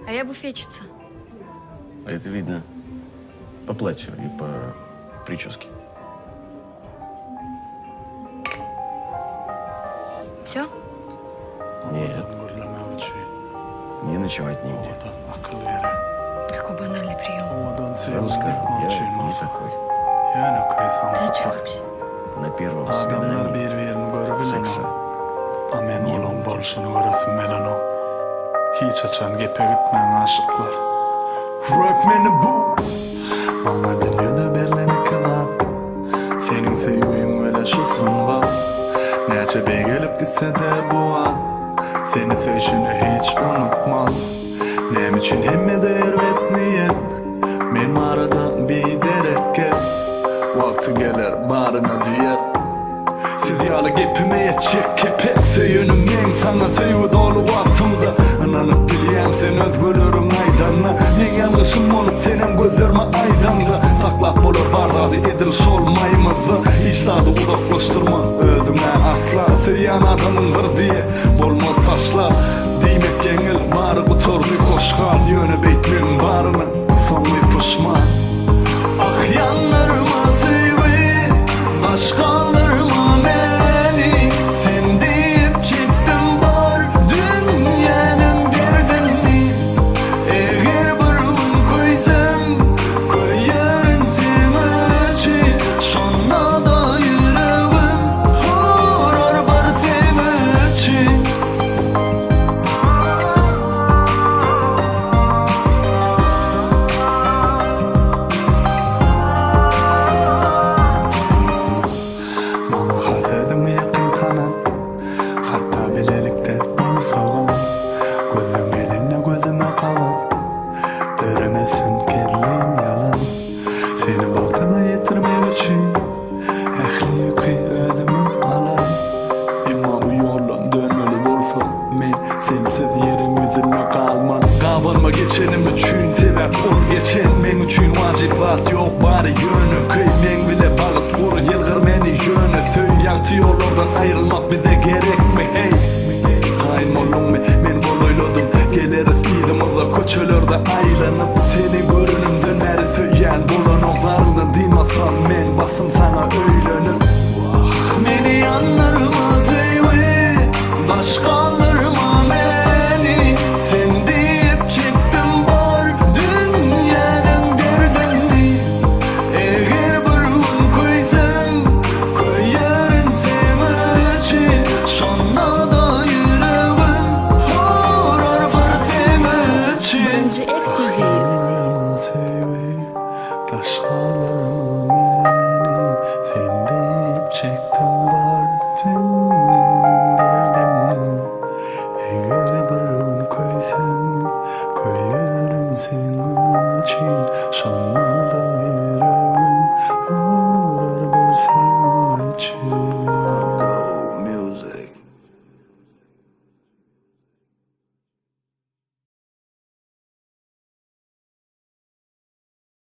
А я буфетчица. А это видно по платью и по прическе. Все? Нет, не ночевать нигде. Такой банальный прием. Сразу скажу, я не такой. Ты о чем вообще? На первом свидании секса Men olan bolşunu görürsün melano. Hiç açan gepek etmeyen aşıklar. Rök meni bu. Bana diliyordu berleni kılan. Senin sevgin öyle şu sunva. Neçe bey gelip gitse de bu an. Seni sevişini hiç unutmam. Nem için hemme değer etmeyen. Men arada bir derek gel. Vakti gelir barına diyer. Siz yalı gepime çek kepekse yönümden sana sevgi dolu vaktimde Ananıp bilyen sen özgürlürüm aydanla Men yanlışım olup senin gözlerime aydanda Saklap olur bardadı ediliş olmayımızı İşladı uzaklaştırma özüme asla Sevyan adamındır diye olmaz taşla Demek yengil varı bu torlu koşkan Yönü beytlerin barını son bir pışman Ah yanlarıma sevgi başkalarıma beni Sen deyip çıktın var dünyanın derdini Eğer burun koysam koyarım seni için Sonra da yüreğim horar var seni için Bana hasedim yakin tanan Hatta bilelikte onu savun Gözüm gelinle gözüme kalan Döremesin kendin yalan Seni baktığına yetirmek için Ehli yükü özümü alan İmma bu yoldan dönmeli olsam Men sensiz yerin yüzüne kalman Kavurma geçenim üçün sebep ol geçen Men üçün vacip zat yok bari yönü kıy Men bile bağıt kur yılgır meni yönü Söy yaktı yollardan ayrılmak bize gerek mi hey Tayin olun mi men koloyladım Geleriz izimize koçölerde aylanıp Seni görünümden eri söyleyen Bulan ozarlı dimasam men basım sana öylönüm Beni yanlarıma sevgi başkalarıma beni Sen deyip çıktın var dünyanın derdini Eğer burun koysam koyarım seni için Sonra da yüreğim horar var seni için Bence ekskluziv. Başkalarıma sevgi başkalarıma beni Sen deyip çıktın var dünyanın derdini Eğer burun koysam koyarım senin için Sonra